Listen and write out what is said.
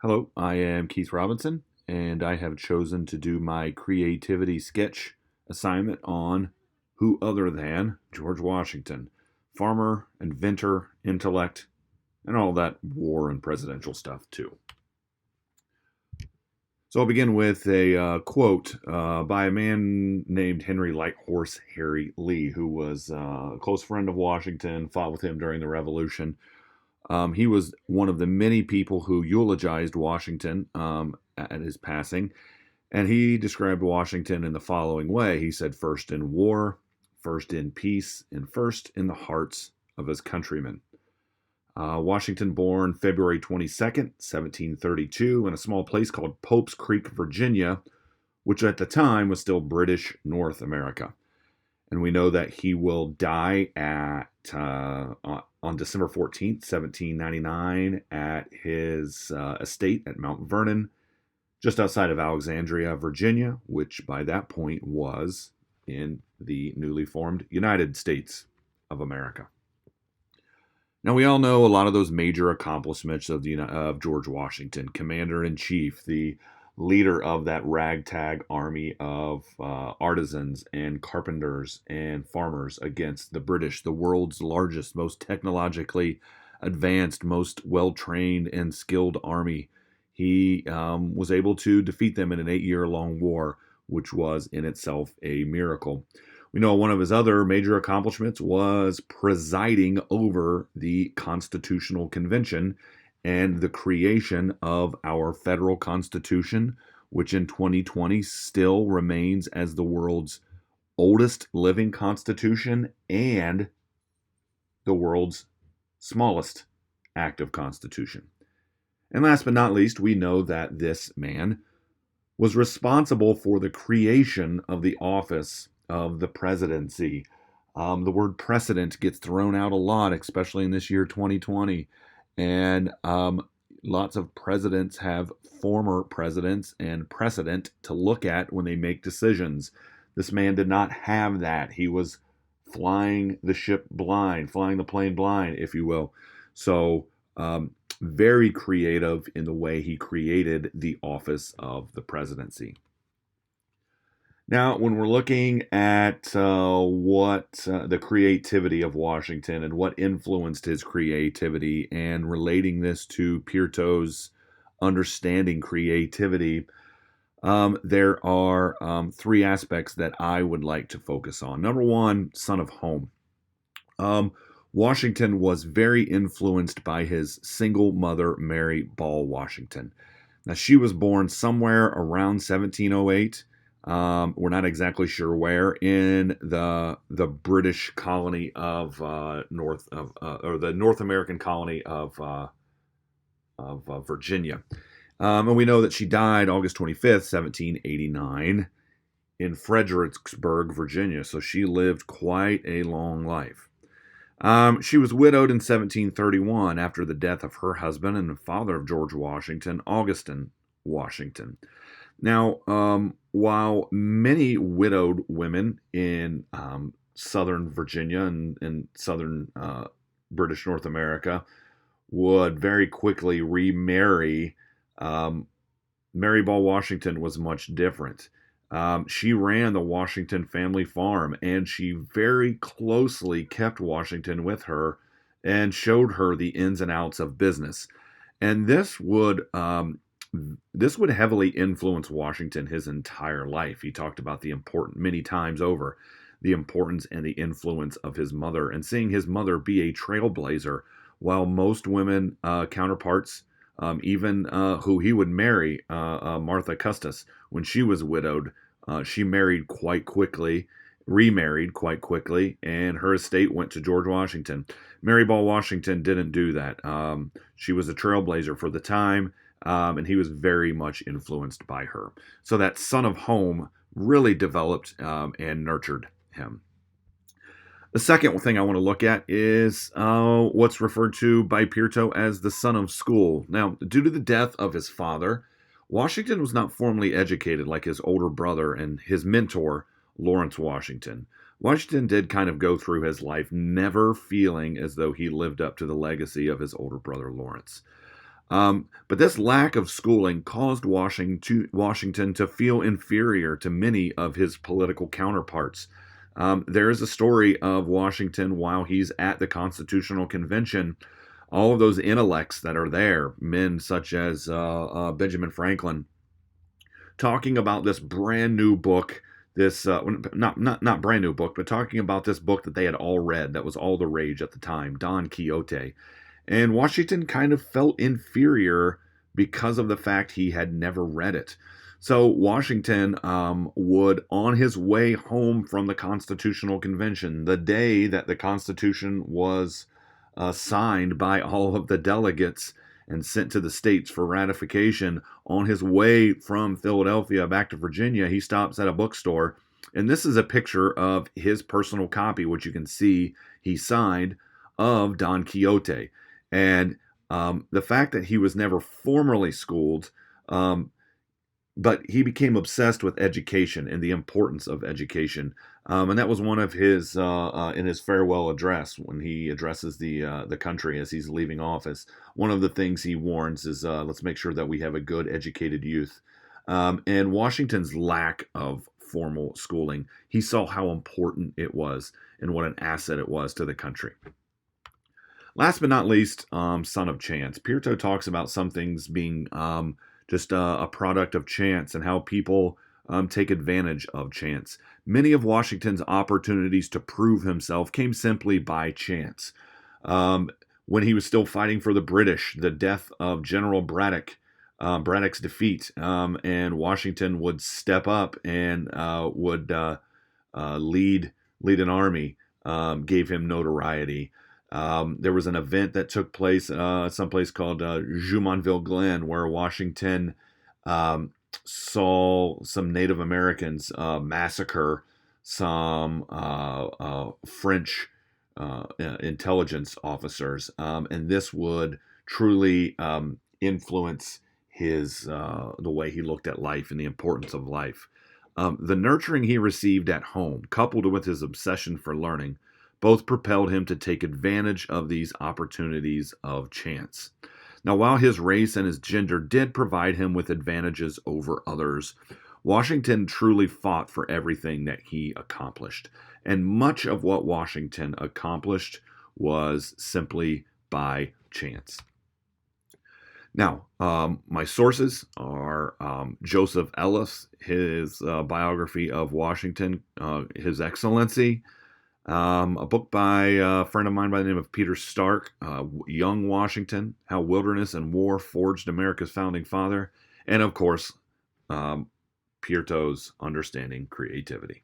Hello, I am Keith Robinson, and I have chosen to do my creativity sketch assignment on who other than George Washington, farmer, inventor, intellect, and all that war and presidential stuff, too. So I'll begin with a quote by a man named Henry Lighthorse Harry Lee, who was a close friend of Washington, fought with him during the Revolution. He was one of the many people who eulogized Washington at his passing, and he described Washington in the following way. He said, first in war, first in peace, and first in the hearts of his countrymen. Washington, born February 22nd, 1732, in a small place called Pope's Creek, Virginia, which at the time was still British North America. And we know that he will die on December 14th, 1799, at his estate at Mount Vernon, just outside of Alexandria, Virginia, which by that point was in the newly formed United States of America. Now, we all know a lot of those major accomplishments of George Washington, commander-in-chief, the leader of that ragtag army of artisans and carpenters and farmers against the British, the world's largest, most technologically advanced, most well-trained and skilled army. He was able to defeat them in an 8-year-long war, which was in itself a miracle. We know one of his other major accomplishments was presiding over the Constitutional Convention and the creation of our federal Constitution, which in 2020 still remains as the world's oldest living constitution and the world's smallest active constitution. And last but not least, we know that this man was responsible for the creation of the office of the presidency. The word precedent gets thrown out a lot, especially in this year 2020. And lots of presidents have former presidents and precedent to look at when they make decisions. This man did not have that. He was flying the ship blind, flying the plane blind, if you will. So, very creative in the way he created the office of the presidency. Now, when we're looking at the creativity of Washington and what influenced his creativity and relating this to Peerto's understanding creativity, there are three aspects that I would like to focus on. Number one, son of home. Washington was very influenced by his single mother, Mary Ball Washington. Now, she was born somewhere around 1708. We're not exactly sure where in the British colony of or the North American colony of Virginia, and we know that she died August 25th, 1789, in Fredericksburg, Virginia. So she lived quite a long life. She was widowed in 1731 after the death of her husband and the father of George Washington, Augustine Washington. Now, while many widowed women in southern Virginia and southern British North America would very quickly remarry, Mary Ball Washington was much different. She ran the Washington family farm, and she very closely kept Washington with her and showed her the ins and outs of business. And this would heavily influence Washington his entire life. He talked about many times over, the importance and the influence of his mother, and seeing his mother be a trailblazer, while most women counterparts, even who he would marry, Martha Custis, when she was widowed, she remarried quite quickly, and her estate went to George Washington. Mary Ball Washington didn't do that. She was a trailblazer for the time, and he was very much influenced by her. So that son of home really developed and nurtured him. The second thing I want to look at is what's referred to by Peerto as the son of school. Now, due to the death of his father, Washington was not formally educated like his older brother and his mentor, Lawrence Washington. Washington did kind of go through his life never feeling as though he lived up to the legacy of his older brother, Lawrence. But this lack of schooling caused Washington to feel inferior to many of his political counterparts. There is a story of Washington while he's at the Constitutional Convention. All of those intellects that are there, men such as Benjamin Franklin, talking about this brand new book, this not brand new book, but talking about this book that they had all read, that was all the rage at the time, Don Quixote. And Washington kind of felt inferior because of the fact he had never read it. So Washington would, on his way home from the Constitutional Convention, the day that the Constitution was signed by all of the delegates and sent to the states for ratification, on his way from Philadelphia back to Virginia, he stops at a bookstore. And this is a picture of his personal copy, which you can see he signed, of Don Quixote. And the fact that he was never formally schooled, but he became obsessed with education and the importance of education. And that was one of his in his farewell address when he addresses the country as he's leaving office. One of the things he warns is let's make sure that we have a good educated youth. And Washington's lack of formal schooling, he saw how important it was and what an asset it was to the country. Last but not least, son of chance. Peerto talks about some things being just a product of chance and how people take advantage of chance. Many of Washington's opportunities to prove himself came simply by chance. When he was still fighting for the British, the death of General Braddock, Braddock's defeat, and Washington would step up and would lead an army, gave him notoriety. There was an event that took place someplace called Jumonville Glen, where Washington saw some Native Americans massacre some French intelligence officers, and this would truly influence his the way he looked at life and the importance of life. The nurturing he received at home, coupled with his obsession for learning, both propelled him to take advantage of these opportunities of chance. Now, while his race and his gender did provide him with advantages over others, Washington truly fought for everything that he accomplished. And much of what Washington accomplished was simply by chance. Now, my sources are Joseph Ellis, his biography of Washington, His Excellency, a book by a friend of mine by the name of Peter Stark, Young Washington, How Wilderness and War Forged America's Founding Father, and of course, Peerto's Understanding Creativity.